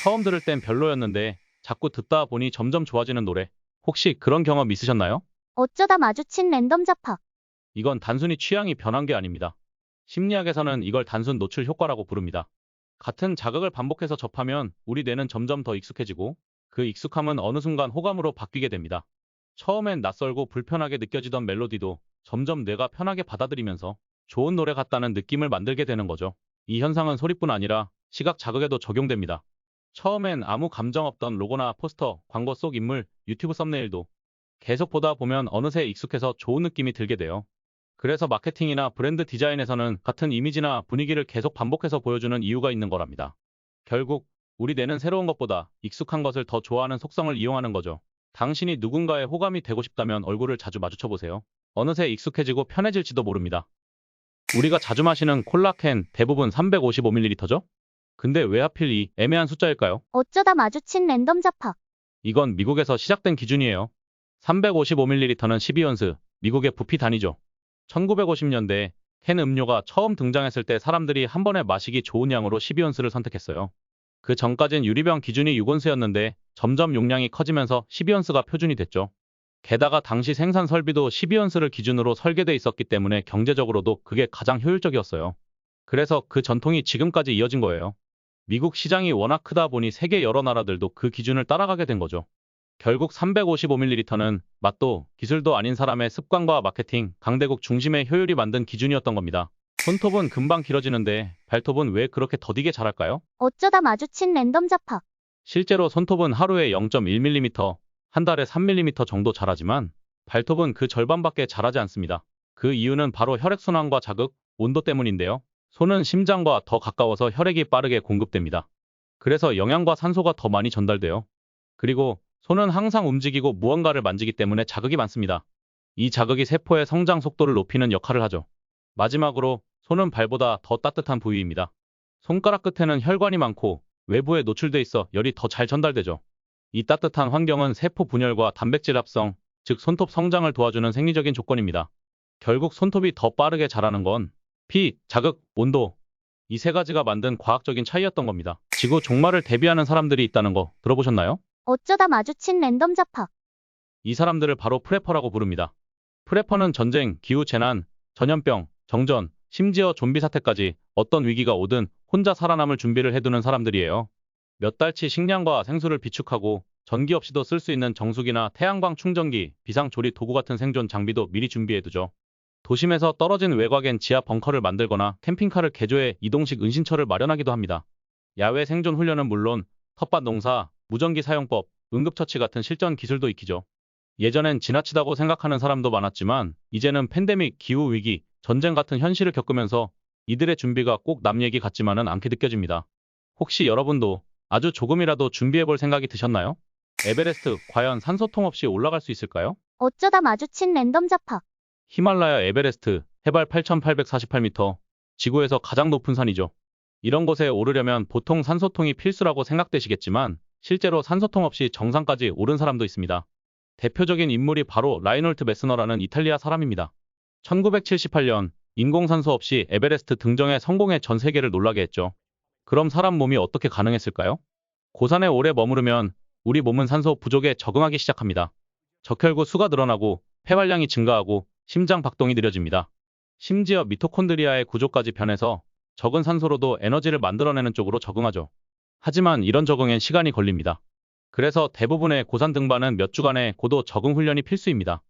처음 들을 땐 별로였는데 자꾸 듣다 보니 점점 좋아지는 노래. 혹시 그런 경험 있으셨나요? 어쩌다 마주친 랜덤 잡학. 이건 단순히 취향이 변한 게 아닙니다. 심리학에서는 이걸 단순 노출 효과라고 부릅니다. 같은 자극을 반복해서 접하면 우리 뇌는 점점 더 익숙해지고 그 익숙함은 어느 순간 호감으로 바뀌게 됩니다. 처음엔 낯설고 불편하게 느껴지던 멜로디도 점점 뇌가 편하게 받아들이면서 좋은 노래 같다는 느낌을 만들게 되는 거죠. 이 현상은 소리뿐 아니라 시각 자극에도 적용됩니다. 처음엔 아무 감정 없던 로고나 포스터, 광고 속 인물, 유튜브 썸네일도 계속 보다 보면 어느새 익숙해서 좋은 느낌이 들게 돼요. 그래서 마케팅이나 브랜드 디자인에서는 같은 이미지나 분위기를 계속 반복해서 보여주는 이유가 있는 거랍니다. 결국 우리 뇌는 새로운 것보다 익숙한 것을 더 좋아하는 속성을 이용하는 거죠. 당신이 누군가의 호감이 되고 싶다면 얼굴을 자주 마주쳐 보세요. 어느새 익숙해지고 편해질지도 모릅니다. 우리가 자주 마시는 콜라캔 대부분 355ml죠? 근데 왜 하필 이 애매한 숫자일까요? 어쩌다 마주친 랜덤 잡학. 이건 미국에서 시작된 기준이에요. 355ml는 12온스, 미국의 부피 단위죠. 1950년대 캔 음료가 처음 등장했을 때 사람들이 한 번에 마시기 좋은 양으로 12온스를 선택했어요. 그 전까진 유리병 기준이 6온스였는데 점점 용량이 커지면서 12온스가 표준이 됐죠. 게다가 당시 생산 설비도 12온스를 기준으로 설계돼 있었기 때문에 경제적으로도 그게 가장 효율적이었어요. 그래서 그 전통이 지금까지 이어진 거예요. 미국 시장이 워낙 크다 보니 세계 여러 나라들도 그 기준을 따라가게 된 거죠. 결국 355ml는 맛도 기술도 아닌 사람의 습관과 마케팅, 강대국 중심의 효율이 만든 기준이었던 겁니다. 손톱은 금방 길어지는데 발톱은 왜 그렇게 더디게 자랄까요? 어쩌다 마주친 랜덤 잡학. 실제로 손톱은 하루에 0.1mm, 한 달에 3mm 정도 자라지만 발톱은 그 절반밖에 자라지 않습니다. 그 이유는 바로 혈액순환과 자극, 온도 때문인데요. 손은 심장과 더 가까워서 혈액이 빠르게 공급됩니다. 그래서 영양과 산소가 더 많이 전달돼요. 그리고 손은 항상 움직이고 무언가를 만지기 때문에 자극이 많습니다. 이 자극이 세포의 성장 속도를 높이는 역할을 하죠. 마지막으로 손은 발보다 더 따뜻한 부위입니다. 손가락 끝에는 혈관이 많고 외부에 노출돼 있어 열이 더 잘 전달되죠. 이 따뜻한 환경은 세포 분열과 단백질 합성, 즉 손톱 성장을 도와주는 생리적인 조건입니다. 결국 손톱이 더 빠르게 자라는 건 피, 자극, 온도, 이 세 가지가 만든 과학적인 차이였던 겁니다. 지구 종말을 대비하는 사람들이 있다는 거 들어보셨나요? 어쩌다 마주친 랜덤 잡학. 이 사람들을 바로 프레퍼라고 부릅니다. 프레퍼는 전쟁, 기후재난, 전염병, 정전, 심지어 좀비 사태까지 어떤 위기가 오든 혼자 살아남을 준비를 해두는 사람들이에요. 몇 달치 식량과 생수를 비축하고 전기 없이도 쓸 수 있는 정수기나 태양광 충전기, 비상조리 도구 같은 생존 장비도 미리 준비해두죠. 도심에서 떨어진 외곽엔 지하 벙커를 만들거나 캠핑카를 개조해 이동식 은신처를 마련하기도 합니다. 야외 생존 훈련은 물론 텃밭 농사, 무전기 사용법, 응급처치 같은 실전 기술도 익히죠. 예전엔 지나치다고 생각하는 사람도 많았지만 이제는 팬데믹, 기후위기, 전쟁 같은 현실을 겪으면서 이들의 준비가 꼭 남 얘기 같지만은 않게 느껴집니다. 혹시 여러분도 아주 조금이라도 준비해볼 생각이 드셨나요? 에베레스트 과연 산소통 없이 올라갈 수 있을까요? 어쩌다 마주친 랜덤 잡학. 히말라야 에베레스트 해발 8,848m, 지구에서 가장 높은 산이죠. 이런 곳에 오르려면 보통 산소통이 필수라고 생각되시겠지만 실제로 산소통 없이 정상까지 오른 사람도 있습니다. 대표적인 인물이 바로 라이놀트 메스너라는 이탈리아 사람입니다. 1978년 인공산소 없이 에베레스트 등정에 성공해 전 세계를 놀라게 했죠. 그럼 사람 몸이 어떻게 가능했을까요? 고산에 오래 머무르면 우리 몸은 산소 부족에 적응하기 시작합니다. 적혈구 수가 늘어나고 폐활량이 증가하고 심장 박동이 느려집니다. 심지어 미토콘드리아의 구조까지 변해서 적은 산소로도 에너지를 만들어내는 쪽으로 적응하죠. 하지만 이런 적응엔 시간이 걸립니다. 그래서 대부분의 고산 등반은 몇 주간의 고도 적응 훈련이 필수입니다.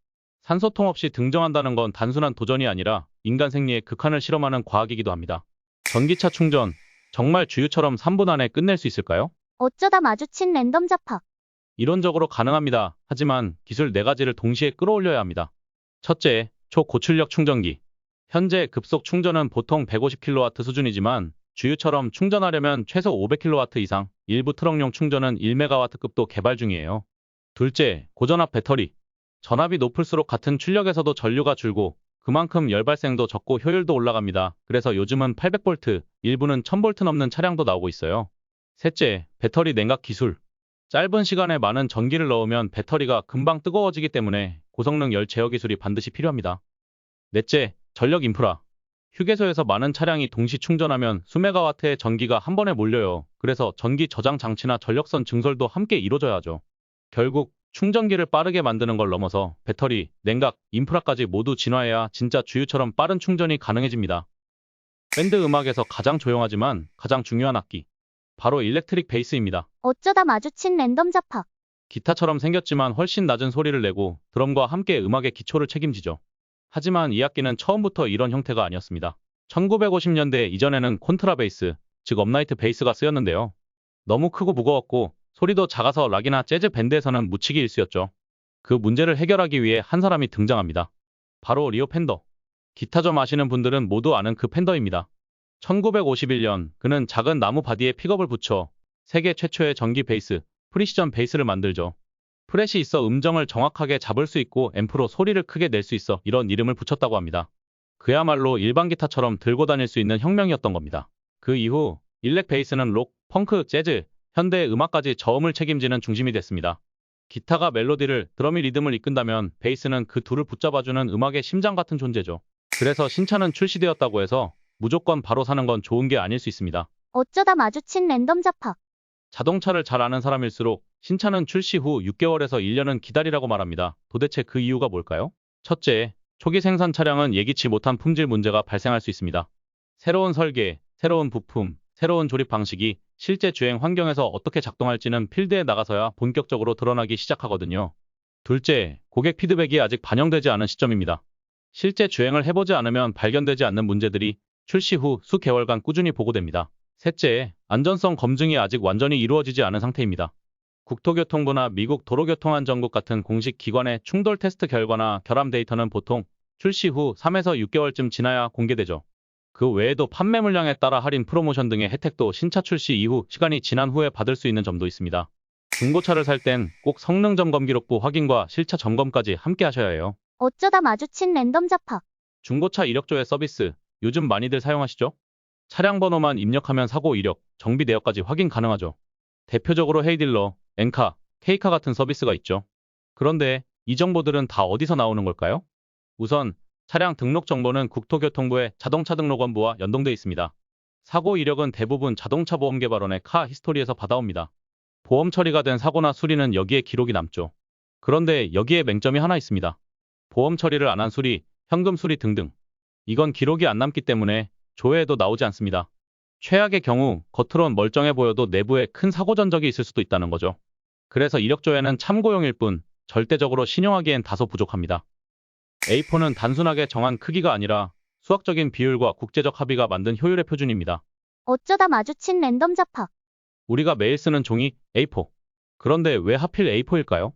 산소통 없이 등정한다는 건 단순한 도전이 아니라 인간 생리의 극한을 실험하는 과학이기도 합니다. 전기차 충전, 정말 주유처럼 3분 안에 끝낼 수 있을까요? 어쩌다 마주친 랜덤 잡학. 이론적으로 가능합니다. 하지만 기술 4가지를 동시에 끌어올려야 합니다. 첫째, 초고출력 충전기. 현재 급속 충전은 보통 150kW 수준이지만 주유처럼 충전하려면 최소 500kW 이상, 일부 트럭용 충전은 1MW급도 개발 중이에요. 둘째, 고전압 배터리. 전압이 높을수록 같은 출력에서도 전류가 줄고 그만큼 열 발생도 적고 효율도 올라갑니다. 그래서 요즘은 800V, 일부는 1000V 넘는 차량도 나오고 있어요. 셋째, 배터리 냉각 기술. 짧은 시간에 많은 전기를 넣으면 배터리가 금방 뜨거워지기 때문에 고성능 열 제어 기술이 반드시 필요합니다. 넷째, 전력 인프라. 휴게소에서 많은 차량이 동시 충전하면 수메가와트의 전기가 한 번에 몰려요. 그래서 전기 저장 장치나 전력선 증설도 함께 이루어져야 하죠. 결국 충전기를 빠르게 만드는 걸 넘어서 배터리, 냉각, 인프라까지 모두 진화해야 진짜 주유처럼 빠른 충전이 가능해집니다. 밴드 음악에서 가장 조용하지만 가장 중요한 악기. 바로 일렉트릭 베이스입니다. 어쩌다 마주친 랜덤 잡학. 기타처럼 생겼지만 훨씬 낮은 소리를 내고 드럼과 함께 음악의 기초를 책임지죠. 하지만 이 악기는 처음부터 이런 형태가 아니었습니다. 1950년대 이전에는 콘트라베이스, 즉 업라이트 베이스가 쓰였는데요. 너무 크고 무거웠고 소리도 작아서 락이나 재즈 밴드에서는 묻히기 일쑤였죠. 그 문제를 해결하기 위해 한 사람이 등장합니다. 바로 리오 펜더. 기타 좀 아시는 분들은 모두 아는 그 펜더입니다. 1951년 그는 작은 나무 바디에 픽업을 붙여 세계 최초의 전기 베이스, 프리시전 베이스를 만들죠. 프렛이 있어 음정을 정확하게 잡을 수 있고 앰프로 소리를 크게 낼 수 있어 이런 이름을 붙였다고 합니다. 그야말로 일반 기타처럼 들고 다닐 수 있는 혁명이었던 겁니다. 그 이후 일렉 베이스는 록, 펑크, 재즈, 현대 음악까지 저음을 책임지는 중심이 됐습니다. 기타가 멜로디를, 드럼이 리듬을 이끈다면 베이스는 그 둘을 붙잡아주는 음악의 심장 같은 존재죠. 그래서 신차는 출시되었다고 해서 무조건 바로 사는 건 좋은 게 아닐 수 있습니다. 어쩌다 마주친 랜덤 잡학. 자동차를 잘 아는 사람일수록 신차는 출시 후 6개월에서 1년은 기다리라고 말합니다. 도대체 그 이유가 뭘까요? 첫째, 초기 생산 차량은 예기치 못한 품질 문제가 발생할 수 있습니다. 새로운 설계, 새로운 부품, 새로운 조립 방식이 실제 주행 환경에서 어떻게 작동할지는 필드에 나가서야 본격적으로 드러나기 시작하거든요. 둘째, 고객 피드백이 아직 반영되지 않은 시점입니다. 실제 주행을 해보지 않으면 발견되지 않는 문제들이 출시 후 수개월간 꾸준히 보고됩니다. 셋째, 안전성 검증이 아직 완전히 이루어지지 않은 상태입니다. 국토교통부나 미국 도로교통안전국 같은 공식 기관의 충돌 테스트 결과나 결함 데이터는 보통 출시 후 3에서 6개월쯤 지나야 공개되죠. 그 외에도 판매 물량에 따라 할인 프로모션 등의 혜택도 신차 출시 이후 시간이 지난 후에 받을 수 있는 점도 있습니다. 중고차를 살 땐 꼭 성능 점검 기록부 확인과 실차 점검까지 함께 하셔야 해요. 어쩌다 마주친 랜덤 잡학. 중고차 이력조회 서비스, 요즘 많이들 사용하시죠? 차량 번호만 입력하면 사고 이력, 정비 내역까지 확인 가능하죠. 대표적으로 헤이딜러, 엔카, 케이카 같은 서비스가 있죠. 그런데 이 정보들은 다 어디서 나오는 걸까요? 우선 차량 등록 정보는 국토교통부의 자동차 등록원부와 연동돼 있습니다. 사고 이력은 대부분 자동차 보험개발원의 카 히스토리에서 받아옵니다. 보험 처리가 된 사고나 수리는 여기에 기록이 남죠. 그런데 여기에 맹점이 하나 있습니다. 보험 처리를 안 한 수리, 현금 수리 등등. 이건 기록이 안 남기 때문에 조회에도 나오지 않습니다. 최악의 경우 겉으론 멀쩡해 보여도 내부에 큰 사고 전적이 있을 수도 있다는 거죠. 그래서 이력조회는 참고용일 뿐 절대적으로 신용하기엔 다소 부족합니다. A4는 단순하게 정한 크기가 아니라 수학적인 비율과 국제적 합의가 만든 효율의 표준입니다. 어쩌다 마주친 랜덤 잡학. 우리가 매일 쓰는 종이 A4. 그런데 왜 하필 A4일까요?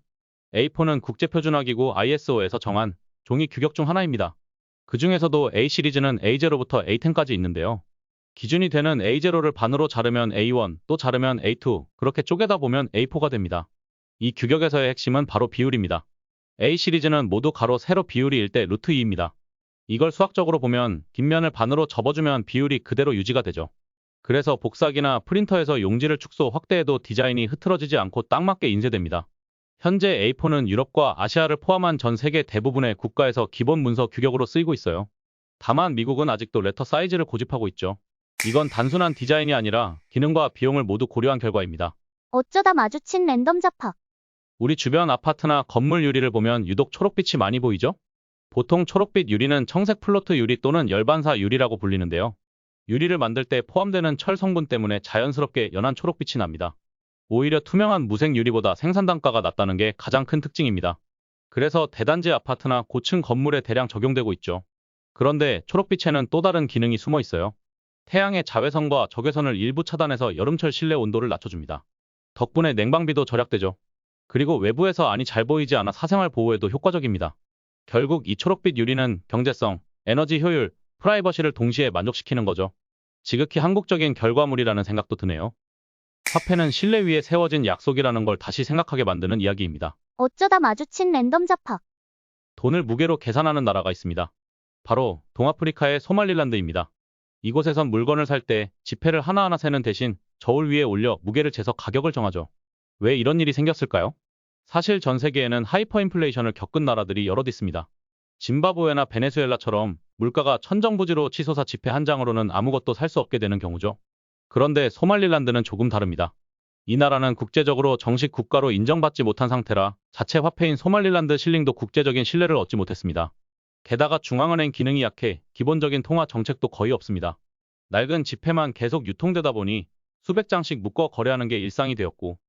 A4는 국제표준화기구 ISO에서 정한 종이 규격 중 하나입니다. 그 중에서도 A 시리즈는 A0부터 A10까지 있는데요. 기준이 되는 A0를 반으로 자르면 A1, 또 자르면 A2, 그렇게 쪼개다 보면 A4가 됩니다. 이 규격에서의 핵심은 바로 비율입니다. A 시리즈는 모두 가로 세로 비율이 1대 루트 2입니다. 이걸 수학적으로 보면 뒷면을 반으로 접어주면 비율이 그대로 유지가 되죠. 그래서 복사기나 프린터에서 용지를 축소 확대해도 디자인이 흐트러지지 않고 딱 맞게 인쇄됩니다. 현재 A4는 유럽과 아시아를 포함한 전 세계 대부분의 국가에서 기본 문서 규격으로 쓰이고 있어요. 다만 미국은 아직도 레터 사이즈를 고집하고 있죠. 이건 단순한 디자인이 아니라 기능과 비용을 모두 고려한 결과입니다. 어쩌다 마주친 랜덤 잡학. 우리 주변 아파트나 건물 유리를 보면 유독 초록빛이 많이 보이죠? 보통 초록빛 유리는 청색 플로트 유리 또는 열반사 유리라고 불리는데요. 유리를 만들 때 포함되는 철 성분 때문에 자연스럽게 연한 초록빛이 납니다. 오히려 투명한 무색 유리보다 생산 단가가 낮다는 게 가장 큰 특징입니다. 그래서 대단지 아파트나 고층 건물에 대량 적용되고 있죠. 그런데 초록빛에는 또 다른 기능이 숨어 있어요. 태양의 자외선과 적외선을 일부 차단해서 여름철 실내 온도를 낮춰줍니다. 덕분에 냉방비도 절약되죠. 그리고 외부에서 안이 잘 보이지 않아 사생활 보호에도 효과적입니다. 결국 이 초록빛 유리는 경제성, 에너지 효율, 프라이버시를 동시에 만족시키는 거죠. 지극히 한국적인 결과물이라는 생각도 드네요. 화폐는 실내 위에 세워진 약속이라는 걸 다시 생각하게 만드는 이야기입니다. 어쩌다 마주친 랜덤 잡학. 돈을 무게로 계산하는 나라가 있습니다. 바로 동아프리카의 소말릴란드입니다. 이곳에선 물건을 살 때 지폐를 하나하나 세는 대신 저울 위에 올려 무게를 재서 가격을 정하죠. 왜 이런 일이 생겼을까요? 사실 전 세계에는 하이퍼인플레이션을 겪은 나라들이 여럿 있습니다. 짐바브웨나 베네수엘라처럼 물가가 천정부지로 치솟아 지폐 한 장으로는 아무것도 살 수 없게 되는 경우죠. 그런데 소말릴란드는 조금 다릅니다. 이 나라는 국제적으로 정식 국가로 인정받지 못한 상태라 자체 화폐인 소말릴란드 실링도 국제적인 신뢰를 얻지 못했습니다. 게다가 중앙은행 기능이 약해 기본적인 통화 정책도 거의 없습니다. 낡은 지폐만 계속 유통되다 보니 수백 장씩 묶어 거래하는 게 일상이 되었고,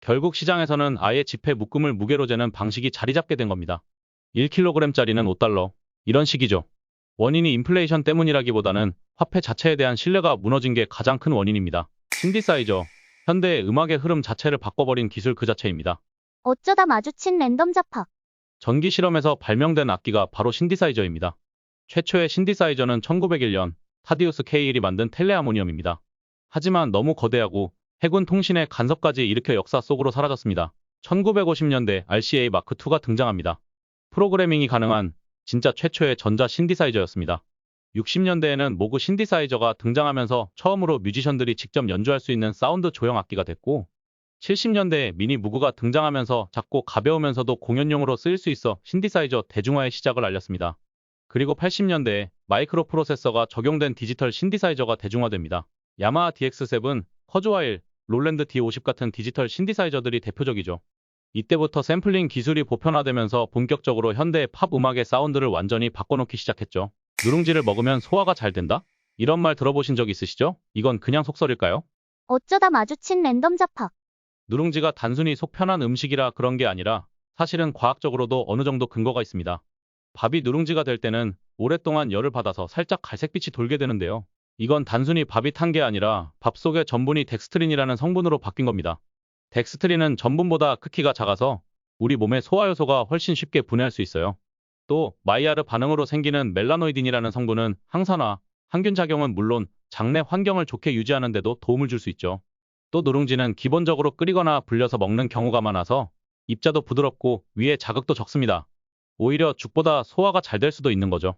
결국 시장에서는 아예 지폐 묶음을 무게로 재는 방식이 자리 잡게 된 겁니다. 1kg짜리는 5달러. 이런 식이죠. 원인이 인플레이션 때문이라기보다는 화폐 자체에 대한 신뢰가 무너진 게 가장 큰 원인입니다. 신디사이저. 현대의 음악의 흐름 자체를 바꿔버린 기술 그 자체입니다. 어쩌다 마주친 랜덤 잡학. 전기 실험에서 발명된 악기가 바로 신디사이저입니다. 최초의 신디사이저는 1901년 타디우스 K1이 만든 텔레아모니엄입니다. 하지만 너무 거대하고 해군 통신의 간섭까지 일으켜 역사 속으로 사라졌습니다. 1950년대 RCA 마크2가 등장합니다. 프로그래밍이 가능한 진짜 최초의 전자 신디사이저였습니다. 60년대에는 모그 신디사이저가 등장하면서 처음으로 뮤지션들이 직접 연주할 수 있는 사운드 조형 악기가 됐고, 70년대에 미니 무그가 등장하면서 작고 가벼우면서도 공연용으로 쓰일 수 있어 신디사이저 대중화의 시작을 알렸습니다. 그리고 80년대에 마이크로 프로세서가 적용된 디지털 신디사이저가 대중화됩니다. 야마하 DX7, 커즈와일, 롤랜드 D50 같은 디지털 신디사이저들이 대표적이죠. 이때부터 샘플링 기술이 보편화되면서 본격적으로 현대의 팝 음악의 사운드를 완전히 바꿔놓기 시작했죠. 누룽지를 먹으면 소화가 잘 된다? 이런 말 들어보신 적 있으시죠? 이건 그냥 속설일까요? 어쩌다 마주친 랜덤 잡학. 누룽지가 단순히 속 편한 음식이라 그런 게 아니라 사실은 과학적으로도 어느 정도 근거가 있습니다. 밥이 누룽지가 될 때는 오랫동안 열을 받아서 살짝 갈색빛이 돌게 되는데요. 이건 단순히 밥이 탄 게 아니라 밥 속의 전분이 덱스트린이라는 성분으로 바뀐 겁니다. 덱스트린은 전분보다 크기가 작아서 우리 몸의 소화효소가 훨씬 쉽게 분해할 수 있어요. 또 마이야르 반응으로 생기는 멜라노이딘이라는 성분은 항산화, 항균 작용은 물론 장내 환경을 좋게 유지하는 데도 도움을 줄 수 있죠. 또 누룽지는 기본적으로 끓이거나 불려서 먹는 경우가 많아서 입자도 부드럽고 위에 자극도 적습니다. 오히려 죽보다 소화가 잘 될 수도 있는 거죠.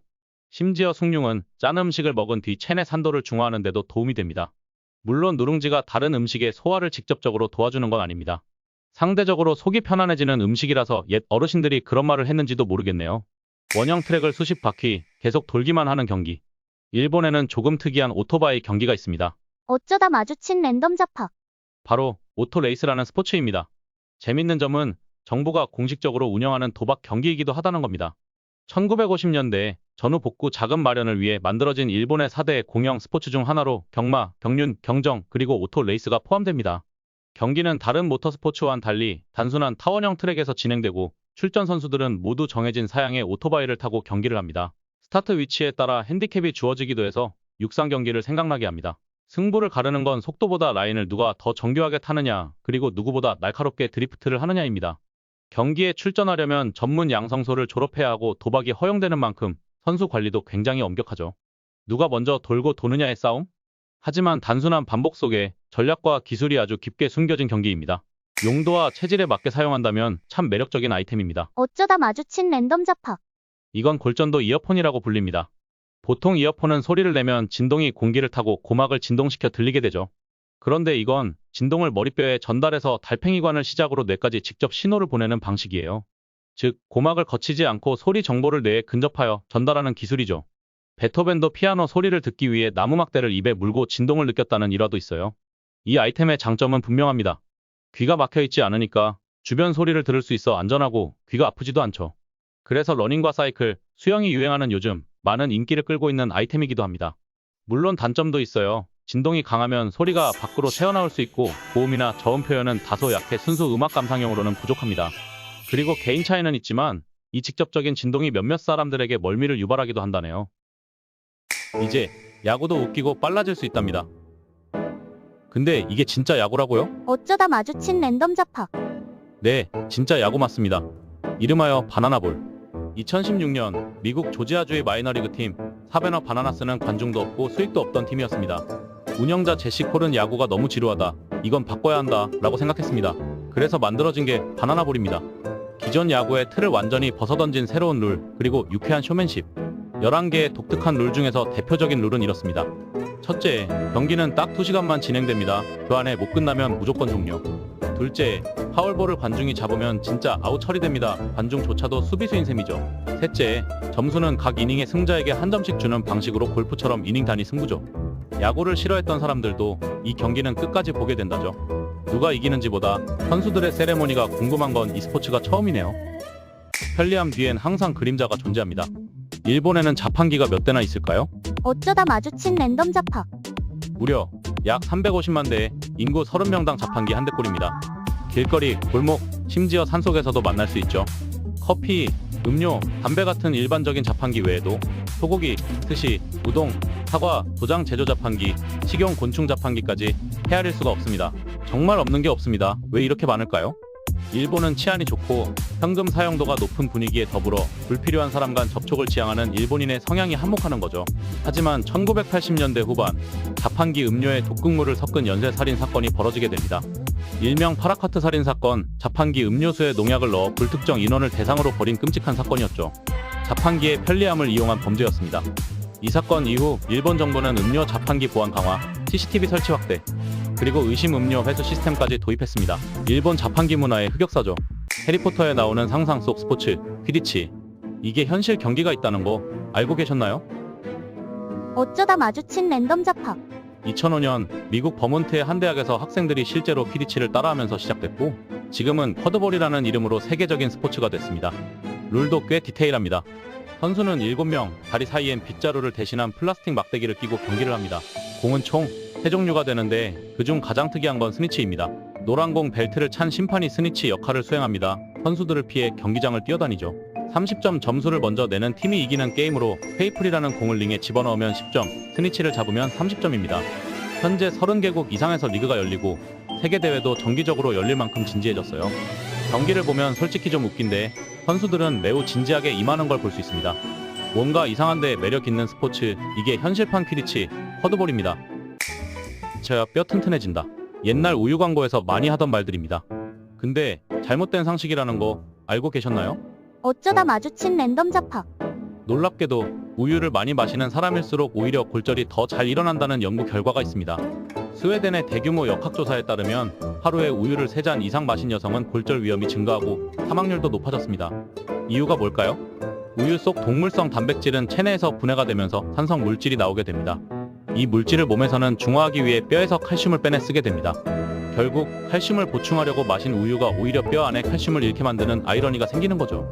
심지어 숭늉은 짠 음식을 먹은 뒤 체내 산도를 중화하는 데도 도움이 됩니다. 물론 누룽지가 다른 음식의 소화를 직접적으로 도와주는 건 아닙니다. 상대적으로 속이 편안해지는 음식이라서 옛 어르신들이 그런 말을 했는지도 모르겠네요. 원형 트랙을 수십 바퀴 계속 돌기만 하는 경기. 일본에는 조금 특이한 오토바이 경기가 있습니다. 어쩌다 마주친 랜덤 잡학. 바로 오토레이스라는 스포츠입니다. 재밌는 점은 정부가 공식적으로 운영하는 도박 경기이기도 하다는 겁니다. 1950년대에 전후 복구 자금 마련을 위해 만들어진 일본의 4대 공영 스포츠 중 하나로 경마, 경륜, 경정, 그리고 오토레이스가 포함됩니다. 경기는 다른 모터스포츠와는 달리 단순한 타원형 트랙에서 진행되고, 출전 선수들은 모두 정해진 사양의 오토바이를 타고 경기를 합니다. 스타트 위치에 따라 핸디캡이 주어지기도 해서 육상 경기를 생각나게 합니다. 승부를 가르는 건 속도보다 라인을 누가 더 정교하게 타느냐, 그리고 누구보다 날카롭게 드리프트를 하느냐입니다. 경기에 출전하려면 전문 양성소를 졸업해야 하고 도박이 허용되는 만큼 선수 관리도 굉장히 엄격하죠. 누가 먼저 돌고 도느냐의 싸움? 하지만 단순한 반복 속에 전략과 기술이 아주 깊게 숨겨진 경기입니다. 용도와 체질에 맞게 사용한다면 참 매력적인 아이템입니다. 어쩌다 마주친 랜덤 잡학. 이건 골전도 이어폰이라고 불립니다. 보통 이어폰은 소리를 내면 진동이 공기를 타고 고막을 진동시켜 들리게 되죠. 그런데 이건 진동을 머리뼈에 전달해서 달팽이관을 시작으로 뇌까지 직접 신호를 보내는 방식이에요. 즉, 고막을 거치지 않고 소리 정보를 뇌에 근접하여 전달하는 기술이죠. 베토벤도 피아노 소리를 듣기 위해 나무막대를 입에 물고 진동을 느꼈다는 일화도 있어요. 이 아이템의 장점은 분명합니다. 귀가 막혀있지 않으니까 주변 소리를 들을 수 있어 안전하고 귀가 아프지도 않죠. 그래서 러닝과 사이클, 수영이 유행하는 요즘 많은 인기를 끌고 있는 아이템이기도 합니다. 물론 단점도 있어요. 진동이 강하면 소리가 밖으로 새어나올 수 있고, 고음이나 저음 표현은 다소 약해 순수 음악 감상용으로는 부족합니다. 그리고 개인 차이는 있지만 이 직접적인 진동이 몇몇 사람들에게 멀미를 유발하기도 한다네요. 이제 야구도 웃기고 빨라질 수 있답니다. 근데 이게 진짜 야구라고요? 어쩌다 마주친 랜덤 잡학. 네, 진짜 야구 맞습니다. 이름하여 바나나볼. 2016년 미국 조지아주의 마이너리그 팀 사베너 바나나스는 관중도 없고 수익도 없던 팀이었습니다. 운영자 제시 콜은 야구가 너무 지루하다, 이건 바꿔야 한다 라고 생각했습니다. 그래서 만들어진 게 바나나볼입니다. 기존 야구의 틀을 완전히 벗어던진 새로운 룰, 그리고 유쾌한 쇼맨십. 11개의 독특한 룰 중에서 대표적인 룰은 이렇습니다. 첫째, 경기는 딱 2시간만 진행됩니다. 그 안에 못 끝나면 무조건 종료. 둘째, 파울볼을 관중이 잡으면 진짜 아웃 처리됩니다. 관중조차도 수비수인 셈이죠. 셋째, 점수는 각 이닝의 승자에게 한 점씩 주는 방식으로 골프처럼 이닝 단위 승부죠. 야구를 싫어했던 사람들도 이 경기는 끝까지 보게 된다죠. 누가 이기는지보다 선수들의 세레모니가 궁금한 건 e스포츠가 처음이네요. 편리함 뒤엔 항상 그림자가 존재합니다. 일본에는 자판기가 몇 대나 있을까요? 어쩌다 마주친 랜덤 잡학. 무려 약 350만 대의 인구 30명당 자판기 한 대꼴입니다. 길거리, 골목, 심지어 산속에서도 만날 수 있죠. 커피, 음료, 담배 같은 일반적인 자판기 외에도 소고기, 스시, 우동, 사과, 도장 제조 자판기, 식용 곤충 자판기까지 헤아릴 수가 없습니다. 정말 없는 게 없습니다. 왜 이렇게 많을까요? 일본은 치안이 좋고 현금 사용도가 높은 분위기에 더불어 불필요한 사람 간 접촉을 지향하는 일본인의 성향이 한몫하는 거죠. 하지만 1980년대 후반 자판기 음료에 독극물을 섞은 연쇄살인 사건이 벌어지게 됩니다. 일명 파라카트 살인 사건, 자판기 음료수에 농약을 넣어 불특정 인원을 대상으로 벌인 끔찍한 사건이었죠. 자판기의 편리함을 이용한 범죄였습니다. 이 사건 이후 일본 정부는 음료 자판기 보안 강화, CCTV 설치 확대, 그리고 의심 음료 회수 시스템까지 도입했습니다. 일본 자판기 문화의 흑역사죠. 해리포터에 나오는 상상 속 스포츠, 퀴디치. 이게 현실 경기가 있다는 거 알고 계셨나요? 어쩌다 마주친 랜덤 잡학. 2005년 미국 버몬트의 한 대학에서 학생들이 실제로 퀴디치를 따라하면서 시작됐고, 지금은 쿼드볼이라는 이름으로 세계적인 스포츠가 됐습니다. 룰도 꽤 디테일합니다. 선수는 7명, 다리 사이엔 빗자루를 대신한 플라스틱 막대기를 끼고 경기를 합니다. 공은 총 3종류가 되는데 그중 가장 특이한 건 스니치입니다. 노란 공 벨트를 찬 심판이 스니치 역할을 수행합니다. 선수들을 피해 경기장을 뛰어다니죠. 30점 점수를 먼저 내는 팀이 이기는 게임으로 페이플이라는 공을 링에 집어넣으면 10점, 스니치를 잡으면 30점입니다. 현재 30개국 이상에서 리그가 열리고 세계대회도 정기적으로 열릴 만큼 진지해졌어요. 경기를 보면 솔직히 좀 웃긴데 선수들은 매우 진지하게 임하는 걸 볼 수 있습니다. 뭔가 이상한데 매력 있는 스포츠, 이게 현실판 퀴디치, 쿼드볼입니다. 저야 뼈 튼튼해진다. 옛날 우유 광고에서 많이 하던 말들입니다. 근데 잘못된 상식이라는 거 알고 계셨나요? 어쩌다 마주친 랜덤 잡학. 놀랍게도 우유를 많이 마시는 사람일수록 오히려 골절이 더 잘 일어난다는 연구 결과가 있습니다. 스웨덴의 대규모 역학조사에 따르면 하루에 우유를 3잔 이상 마신 여성은 골절 위험이 증가하고 사망률도 높아졌습니다. 이유가 뭘까요? 우유 속 동물성 단백질은 체내에서 분해가 되면서 산성 물질이 나오게 됩니다. 이 물질을 몸에서는 중화하기 위해 뼈에서 칼슘을 빼내 쓰게 됩니다. 결국 칼슘을 보충하려고 마신 우유가 오히려 뼈 안에 칼슘을 잃게 만드는 아이러니가 생기는 거죠.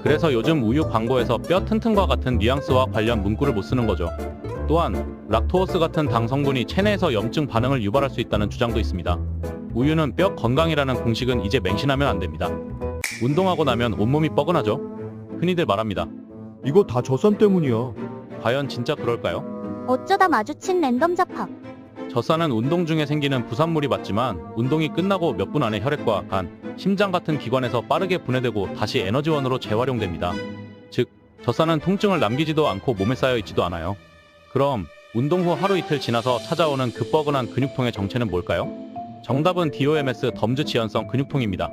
그래서 요즘 우유 광고에서 뼈 튼튼과 같은 뉘앙스와 관련 문구를 못 쓰는 거죠. 또한 락토오스 같은 당 성분이 체내에서 염증 반응을 유발할 수 있다는 주장도 있습니다. 우유는 뼈 건강이라는 공식은 이제 맹신하면 안 됩니다. 운동하고 나면 온몸이 뻐근하죠? 흔히들 말합니다. 이거 다 젖산 때문이야. 과연 진짜 그럴까요? 어쩌다 마주친 랜덤 잡학. 젖산은 운동 중에 생기는 부산물이 맞지만 운동이 끝나고 몇 분 안에 혈액과 간, 심장 같은 기관에서 빠르게 분해되고 다시 에너지원으로 재활용됩니다. 즉, 젖산은 통증을 남기지도 않고 몸에 쌓여 있지도 않아요. 그럼 운동 후 하루 이틀 지나서 찾아오는 그 뻐근한 근육통의 정체는 뭘까요? 정답은 DOMS 덤즈 지연성 근육통입니다.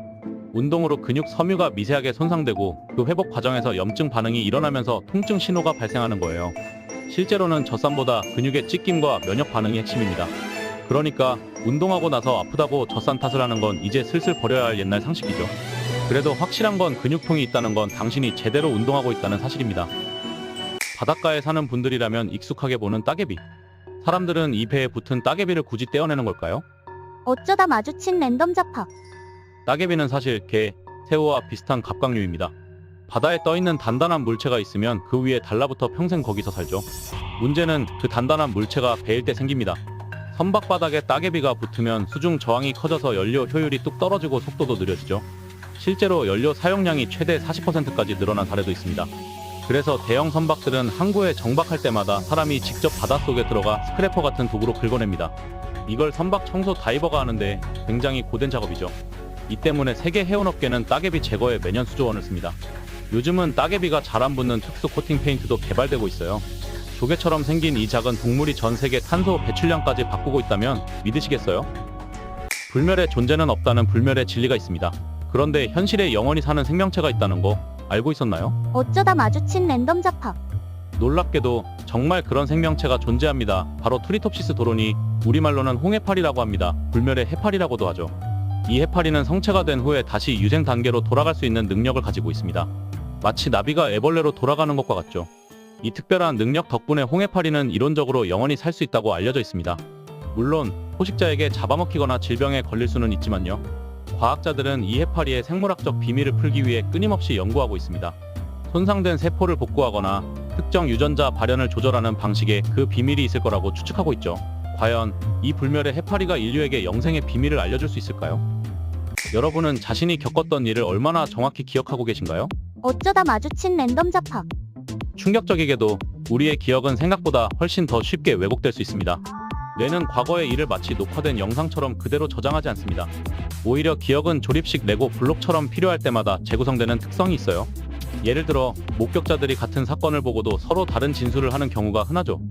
운동으로 근육 섬유가 미세하게 손상되고 그 회복 과정에서 염증 반응이 일어나면서 통증 신호가 발생하는 거예요. 실제로는 젖산보다 근육의 찢김과 면역 반응이 핵심입니다. 그러니까 운동하고 나서 아프다고 젖산 탓을 하는 건 이제 슬슬 버려야 할 옛날 상식이죠. 그래도 확실한 건 근육통이 있다는 건 당신이 제대로 운동하고 있다는 사실입니다. 바닷가에 사는 분들이라면 익숙하게 보는 따개비. 사람들은 이 배에 붙은 따개비를 굳이 떼어내는 걸까요? 어쩌다 마주친 랜덤 잡학. 따개비는 사실 게, 새우와 비슷한 갑각류입니다. 바다에 떠있는 단단한 물체가 있으면 그 위에 달라붙어 평생 거기서 살죠. 문제는 그 단단한 물체가 베일 때 생깁니다. 선박 바닥에 따개비가 붙으면 수중 저항이 커져서 연료 효율이 뚝 떨어지고 속도도 느려지죠. 실제로 연료 사용량이 최대 40%까지 늘어난 사례도 있습니다. 그래서 대형 선박들은 항구에 정박할 때마다 사람이 직접 바닷속에 들어가 스크래퍼 같은 도구로 긁어냅니다. 이걸 선박 청소 다이버가 하는데 굉장히 고된 작업이죠. 이 때문에 세계 해운업계는 따개비 제거에 매년 수조 원을 씁니다. 요즘은 따개비가 잘 안 붙는 특수 코팅 페인트도 개발되고 있어요. 조개처럼 생긴 이 작은 동물이 전 세계 탄소 배출량까지 바꾸고 있다면 믿으시겠어요? 불멸의 존재는 없다는 불멸의 진리가 있습니다. 그런데 현실에 영원히 사는 생명체가 있다는 거 알고 있었나요? 어쩌다 마주친 랜덤 잡학. 놀랍게도 정말 그런 생명체가 존재합니다. 바로 트리톱시스 도로니, 우리말로는 홍해파리라고 합니다. 불멸의 해파리라고도 하죠. 이 해파리는 성체가 된 후에 다시 유생 단계로 돌아갈 수 있는 능력을 가지고 있습니다. 마치 나비가 애벌레로 돌아가는 것과 같죠. 이 특별한 능력 덕분에 홍해파리는 이론적으로 영원히 살 수 있다고 알려져 있습니다. 물론 포식자에게 잡아먹히거나 질병에 걸릴 수는 있지만요. 과학자들은 이 해파리의 생물학적 비밀을 풀기 위해 끊임없이 연구하고 있습니다. 손상된 세포를 복구하거나 특정 유전자 발현을 조절하는 방식에 그 비밀이 있을 거라고 추측하고 있죠. 과연 이 불멸의 해파리가 인류에게 영생의 비밀을 알려줄 수 있을까요? 여러분은 자신이 겪었던 일을 얼마나 정확히 기억하고 계신가요? 어쩌다 마주친 랜덤 잡학. 충격적이게도 우리의 기억은 생각보다 훨씬 더 쉽게 왜곡될 수 있습니다. 뇌는 과거의 일을 마치 녹화된 영상처럼 그대로 저장하지 않습니다. 오히려 기억은 조립식 레고 블록처럼 필요할 때마다 재구성되는 특성이 있어요. 예를 들어 목격자들이 같은 사건을 보고도 서로 다른 진술을 하는 경우가 흔하죠.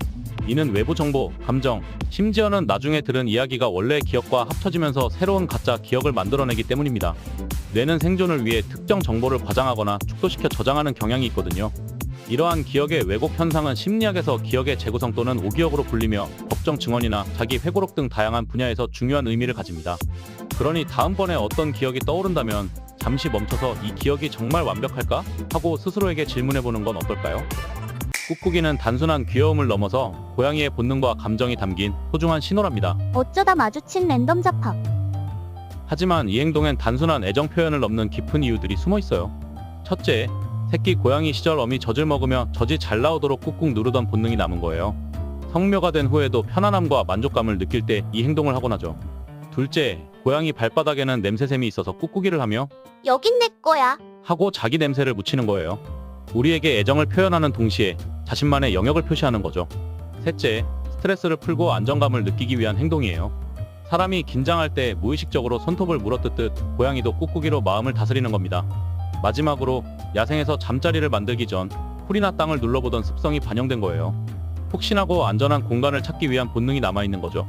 이는 외부 정보, 감정, 심지어는 나중에 들은 이야기가 원래의 기억과 합쳐지면서 새로운 가짜 기억을 만들어내기 때문입니다. 뇌는 생존을 위해 특정 정보를 과장하거나 축소시켜 저장하는 경향이 있거든요. 이러한 기억의 왜곡 현상은 심리학에서 기억의 재구성 또는 오기억으로 불리며 법정 증언이나 자기 회고록 등 다양한 분야에서 중요한 의미를 가집니다. 그러니 다음번에 어떤 기억이 떠오른다면 잠시 멈춰서 이 기억이 정말 완벽할까? 하고 스스로에게 질문해보는 건 어떨까요? 꾹꾹이는 단순한 귀여움을 넘어서 고양이의 본능과 감정이 담긴 소중한 신호랍니다. 어쩌다 마주친 랜덤 잡학. 하지만 이 행동엔 단순한 애정 표현을 넘는 깊은 이유들이 숨어 있어요. 첫째, 새끼 고양이 시절 어미 젖을 먹으며 젖이 잘 나오도록 꾹꾹 누르던 본능이 남은 거예요. 성묘가 된 후에도 편안함과 만족감을 느낄 때 이 행동을 하곤 하죠. 둘째, 고양이 발바닥에는 냄새샘이 있어서 꾹꾹이를 하며 여긴 내 거야. 하고 자기 냄새를 묻히는 거예요. 우리에게 애정을 표현하는 동시에 자신만의 영역을 표시하는 거죠. 셋째, 스트레스를 풀고 안정감을 느끼기 위한 행동이에요. 사람이 긴장할 때 무의식적으로 손톱을 물어뜯듯 고양이도 꾹꾹이로 마음을 다스리는 겁니다. 마지막으로 야생에서 잠자리를 만들기 전 풀이나 땅을 눌러보던 습성이 반영된 거예요. 푹신하고 안전한 공간을 찾기 위한 본능이 남아있는 거죠.